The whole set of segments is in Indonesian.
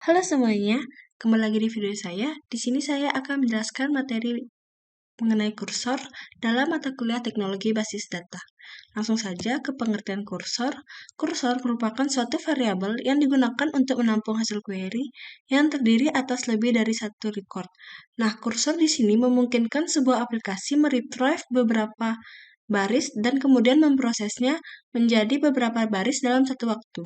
Halo semuanya, kembali lagi di video saya. Di sini saya akan menjelaskan materi mengenai kursor dalam mata kuliah teknologi basis data. Langsung saja ke pengertian kursor. Kursor merupakan suatu variabel yang digunakan untuk menampung hasil query yang terdiri atas lebih dari satu record. Nah, kursor di sini memungkinkan sebuah aplikasi meretrieve beberapa baris dan kemudian memprosesnya menjadi beberapa baris dalam satu waktu.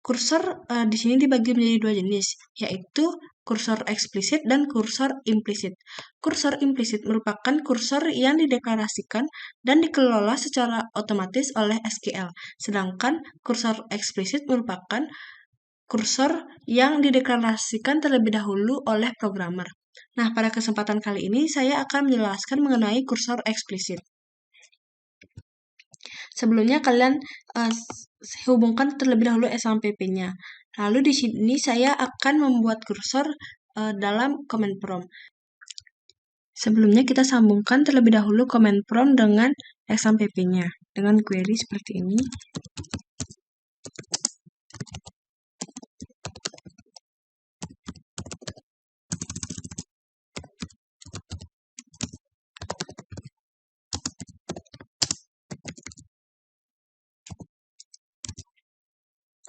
Kursor di sini dibagi menjadi dua jenis, yaitu kursor eksplisit dan kursor implisit. Kursor implisit merupakan kursor yang dideklarasikan dan dikelola secara otomatis oleh SQL, sedangkan kursor eksplisit merupakan kursor yang dideklarasikan terlebih dahulu oleh programmer. Nah, pada kesempatan kali ini saya akan menjelaskan mengenai kursor eksplisit. Sebelumnya kalian hubungkan terlebih dahulu SMPP-nya. Lalu di sini saya akan membuat kursor dalam command prompt. Sebelumnya kita sambungkan terlebih dahulu command prompt dengan SMPP-nya dengan query seperti ini.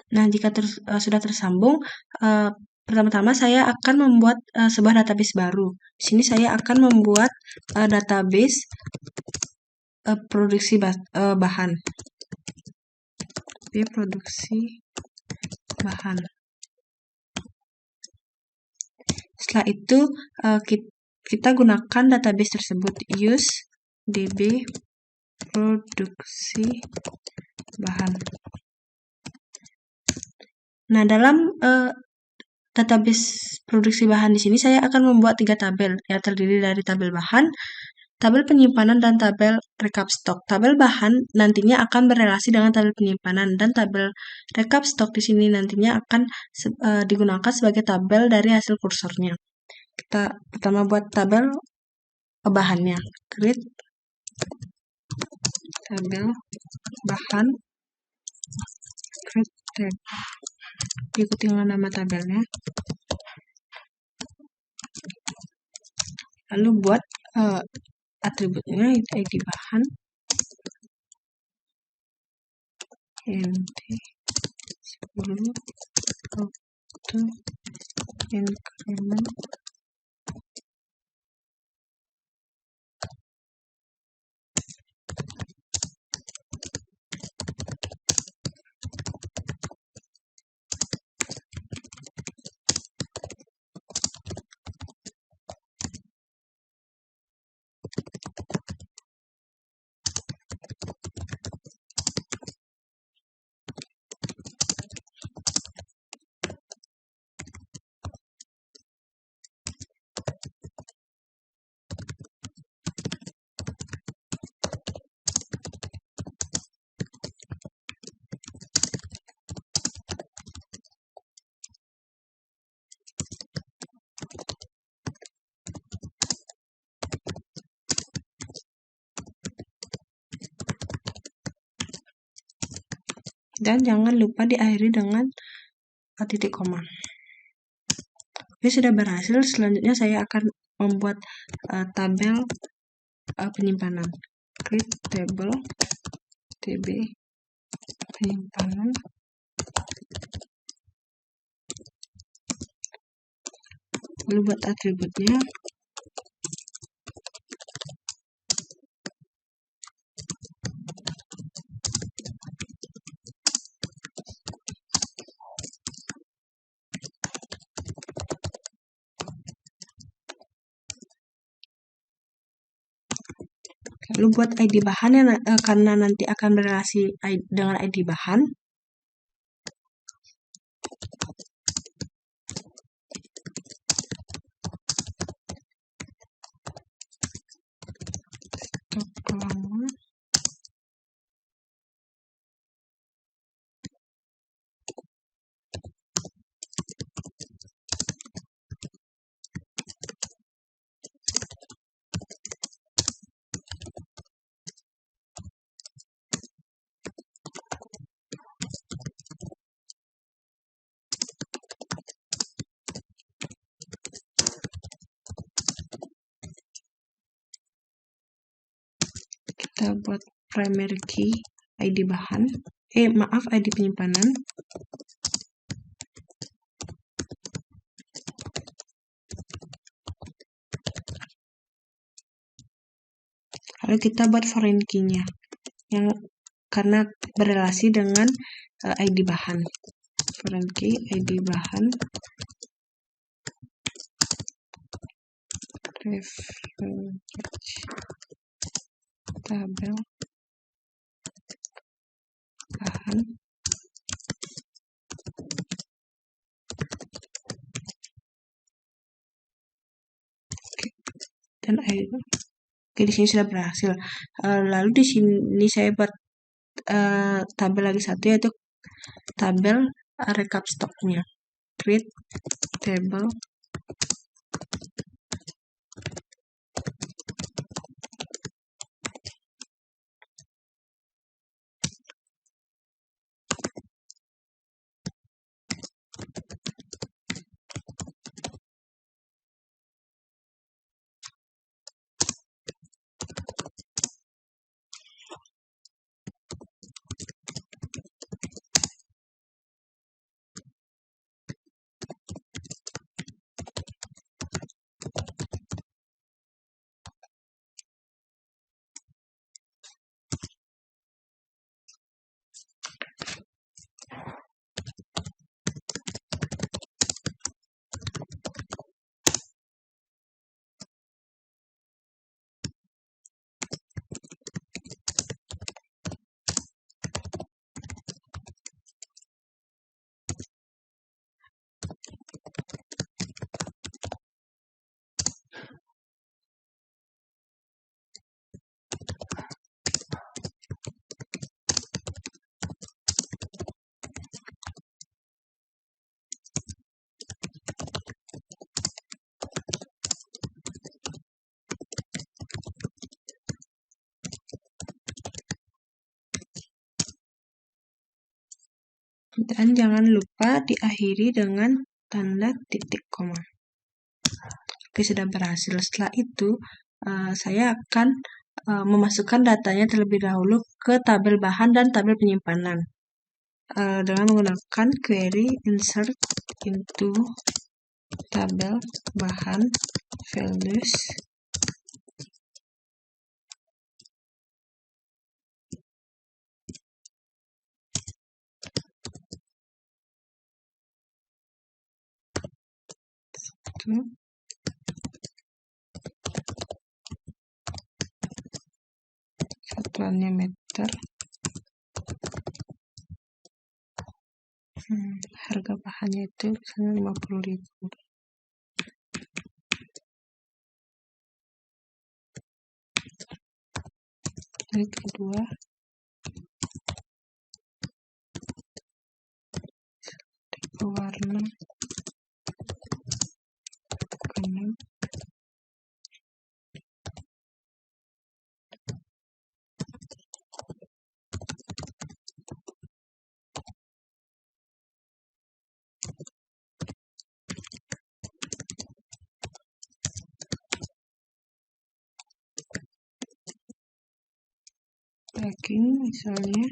Nah, jika sudah tersambung, pertama-tama saya akan membuat sebuah database baru. Di sini saya akan membuat database produksi bahan. Produksi bahan. Setelah itu kita gunakan database tersebut, use db produksi bahan. Nah, dalam database produksi bahan di sini saya akan membuat 3 tabel yang terdiri dari tabel bahan, tabel penyimpanan, dan tabel rekap stok. Tabel bahan nantinya akan berelasi dengan tabel penyimpanan, dan tabel rekap stok di sini nantinya akan digunakan sebagai tabel dari hasil kursornya. Kita pertama buat tabel bahannya, create tabel bahan, create tab, ikuti dengan nama tabelnya, lalu buat atributnya, id bahan, nt 10 auto increment, dan jangan lupa diakhiri dengan titik koma. Ini sudah berhasil. Selanjutnya saya akan membuat tabel penyimpanan, create table tb penyimpanan, lalu buat atributnya, lalu buat id bahan yang karena nanti akan berelasi dengan id bahan, Kita buat primary key, ID bahan, ID penyimpanan. Lalu kita buat foreign key-nya, yang karena berelasi dengan ID bahan. Foreign key, ID bahan, tabel bahan, dan ID. Oke, di sini sudah berhasil. Lalu di sini saya buat tabel lagi satu, yaitu tabel recap stoknya. Create table dan jangan lupa diakhiri dengan tanda titik koma. Oke, sudah berhasil. Setelah itu saya akan memasukkan datanya terlebih dahulu ke tabel bahan dan tabel penyimpanan dengan menggunakan query insert into tabel bahan values satuannya meter, harga bahannya itu misalnya 50.000. Yang kedua, warna kuning, daging misalnya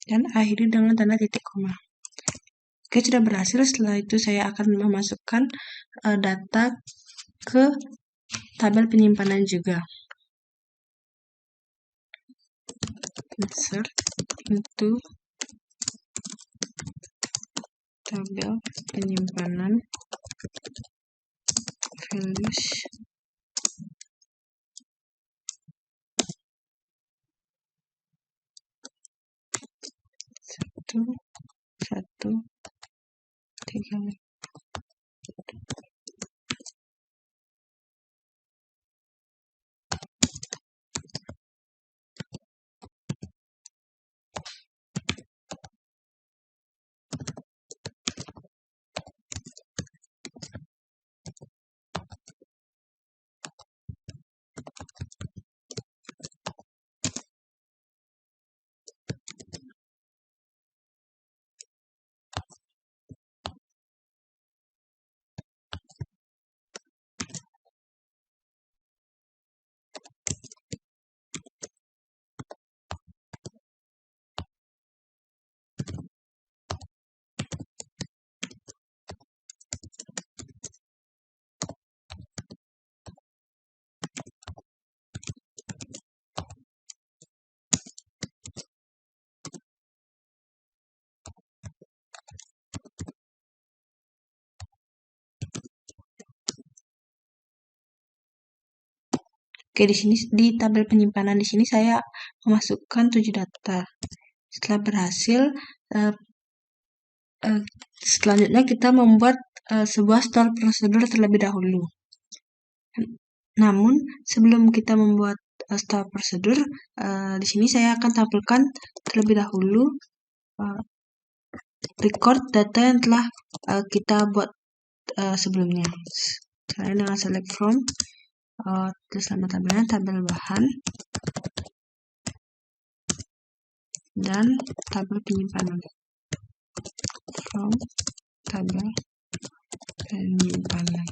dan akhiri dengan tanda titik koma. Oke, sudah berhasil. Setelah itu saya akan memasukkan data ke tabel penyimpanan juga. Insert into tabel penyimpanan values satu 3. Oke, di sini di tabel penyimpanan di sini saya memasukkan 7 data. Setelah berhasil, selanjutnya kita membuat sebuah store prosedur terlebih dahulu. Namun sebelum kita membuat store prosedur, di sini saya akan tampilkan terlebih dahulu record data yang telah kita buat sebelumnya. Caranya dengan select from, terus nama tabelnya tabel bahan, dan tabel penyimpanan. From tabel penyimpanan.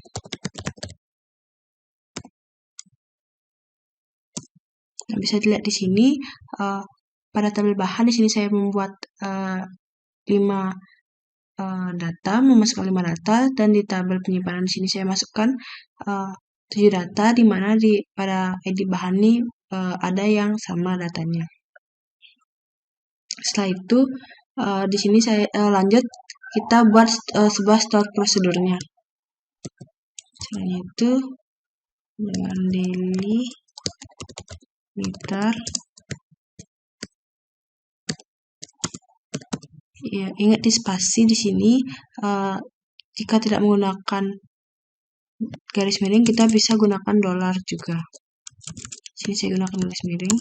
Nah, bisa dilihat di sini pada tabel bahan di sini saya membuat 5 data, memasukkan 5 data, dan di tabel penyimpanan di sini saya masukkan 7 data, di mana pada ID bahan ini ada yang sama datanya. Setelah itu di sini saya lanjut kita buat sebuah store prosedurnya. Caranya itu dengan daily meter. Ya, ingat di spasi di sini jika tidak menggunakan garis miring kita bisa gunakan dolar juga. Sini saya gunakan garis miring.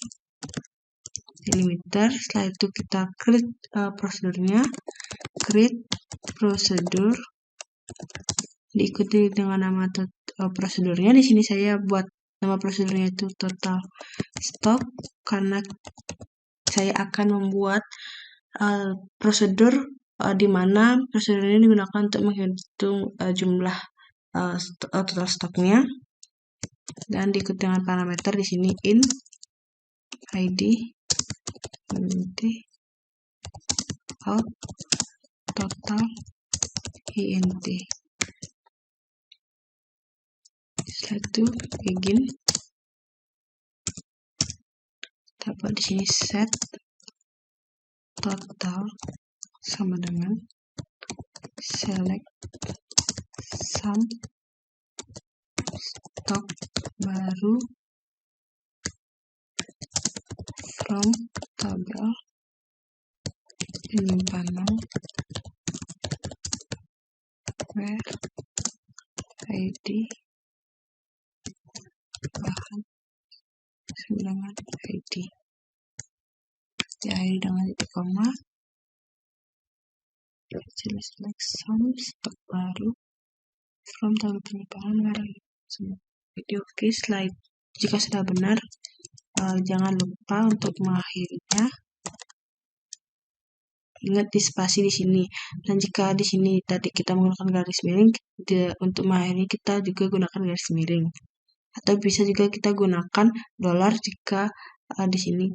Delimiter. Setelah itu kita create prosedurnya, create prosedur, diikuti dengan nama prosedurnya. Di sini saya buat nama prosedurnya itu total stock karena saya akan membuat prosedur di mana prosedur ini digunakan untuk menghitung jumlah total stoknya, dan diikuti dengan parameter di sini in id out total int. Setelah itu begin, dapat di sini set total sama dengan select sum stok baru from tabel penyimpanan where id bahan sama dengan id, diakhiri dengan titik koma. Select sum stok baru from tabel penyimpanan where id. Oke, slide. Jika sudah benar, jangan lupa untuk mengakhirinya. Ingat di spasi di sini. Dan jika di sini tadi kita menggunakan garis miring, untuk mengakhiri kita juga gunakan garis miring. Atau bisa juga kita gunakan dolar jika di sini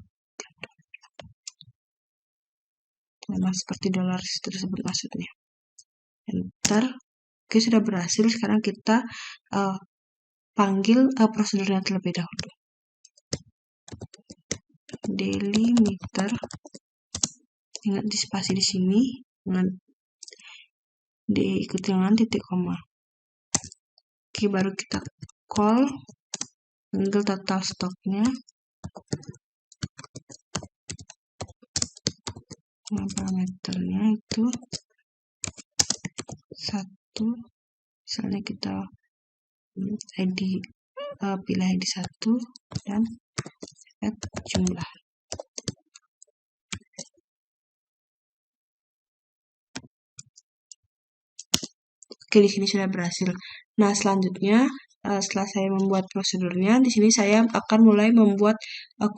nama seperti dolar tersebut maksudnya. Enter. Oke, sudah berhasil. Sekarang kita panggil prosedurnya terlebih dahulu. Delimiter. Ingat di spasi di sini. diikuti dengan titik koma. Oke, baru kita call, ambil total stoknya. Nah, parameternya itu 1, misalnya kita pilih ID 1 dan add jumlah. Oke, di sini sudah berhasil. Nah, selanjutnya setelah saya membuat prosedurnya, di sini saya akan mulai membuat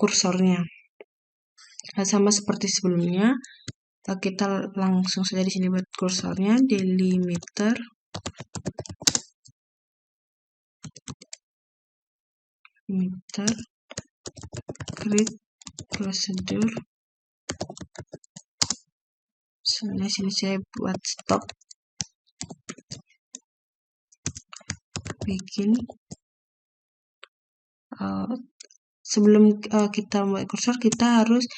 kursornya. Sama seperti sebelumnya, kita langsung saja di sini buat kursornya, delimiter create procedure. Misalnya sini saya buat stop, bikin. Sebelum kita membuat kursor, kita harus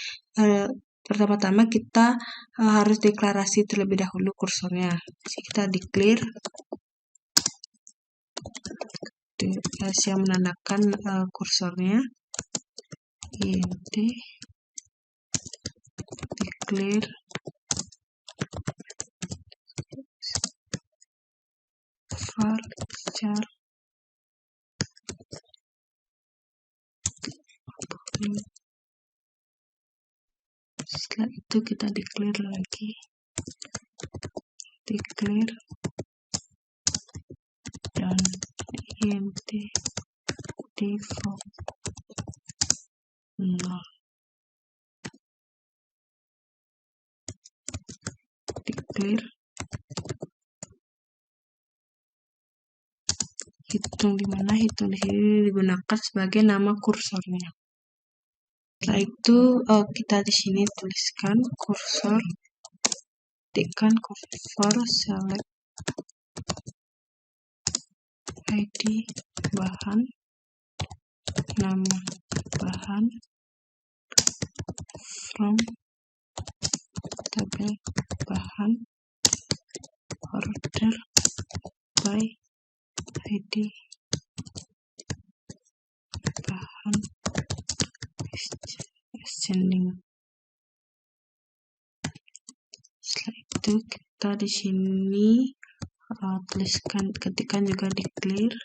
pertama-tama kita harus deklarasi terlebih dahulu kursornya. Jadi kita declare yang menandakan kursornya, int declare varchar setelah itu kita declare lagi, declare dan int default 0, declare hitung, di mana hitung di sini digunakan sebagai nama kursornya. Setelah itu kita di sini tuliskan kursor, tekan kursor, select ID bahan, nama bahan, from tabel bahan, order by ID bahan, ascending. Setelah itu kita di sini ketikkan juga declare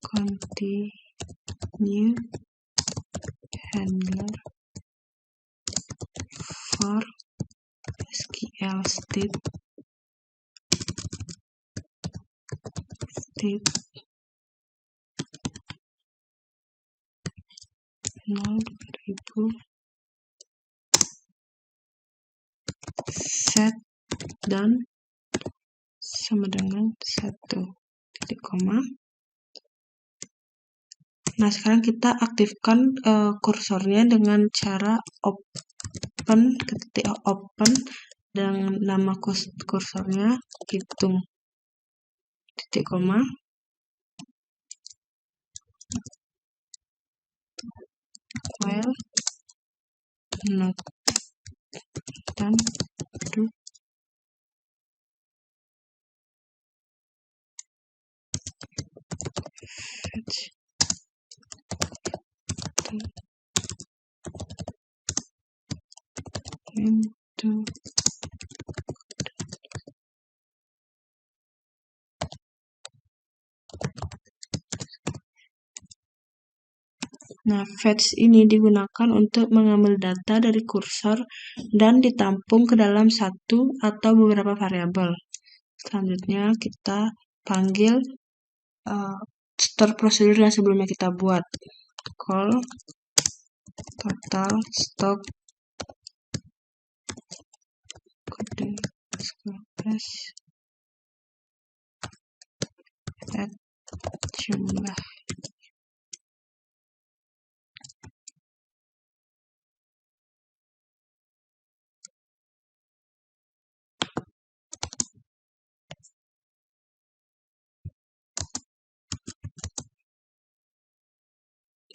continue handler for SQL state set dan sama dengan 1 titik koma. Nah, sekarang kita aktifkan kursornya dengan cara open, ketik open dengan nama kursornya hitung titik koma. While not dan do fetch into Nah, fetch ini digunakan untuk mengambil data dari kursor dan ditampung ke dalam satu atau beberapa variabel. Selanjutnya kita panggil store prosedur yang sebelumnya kita buat. Call total stock kode add jumlah.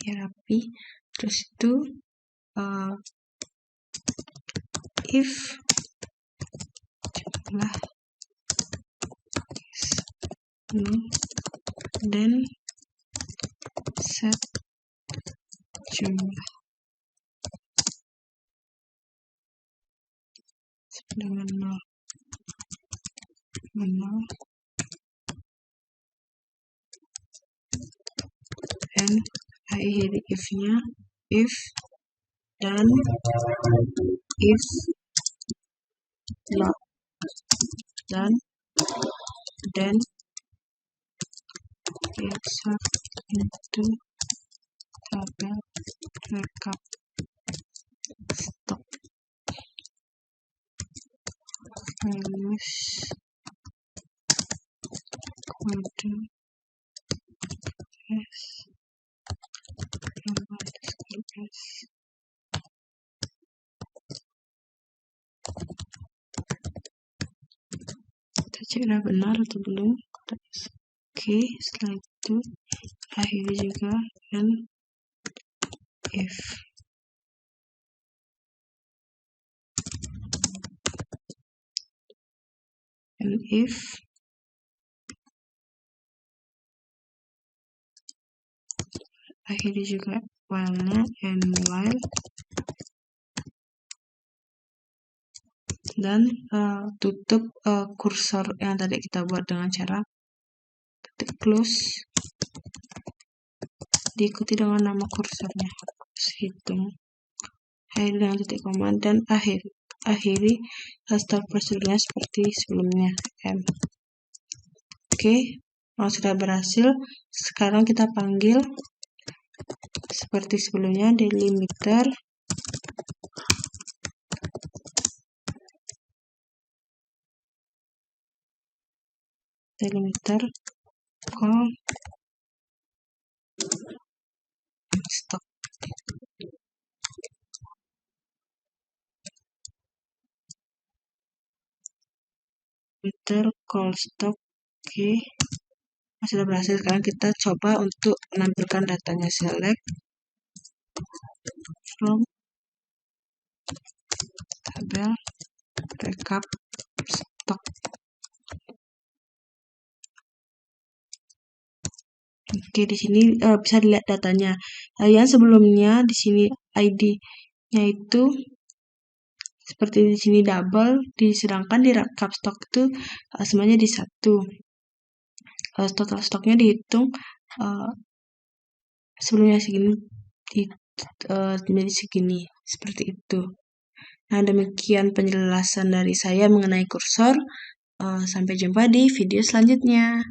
Rapi. Terus itu if jumlah dan set jumlah dengan 0 dan akhiri if-nya if dan if not dan insert into tabel rekap stok values kode s s. Kita cek udah benar atau belum. Oke, setelah itu akhiri juga dan if akhiri juga while-nya and while dan tutup kursor yang tadi kita buat dengan cara ketik close diikuti dengan nama kursornya, hitung, akhiri dengan titik koma dan akhiri start prosedurnya seperti sebelumnya M. Oke, kalau sudah berhasil, sekarang kita panggil seperti sebelumnya delimiter call stock. Call stock. Oke, sudah berhasil. Sekarang kita coba untuk menampilkan datanya. Select from tabel rekap stok. Oke, di sini bisa dilihat datanya. Yang sebelumnya di sini ID-nya itu seperti di sini double, sedangkan di rekap stok itu semuanya di 1. Total stoknya dihitung sebelumnya segini menjadi segini, seperti itu. Nah, demikian penjelasan dari saya mengenai kursor. Sampai jumpa di video selanjutnya.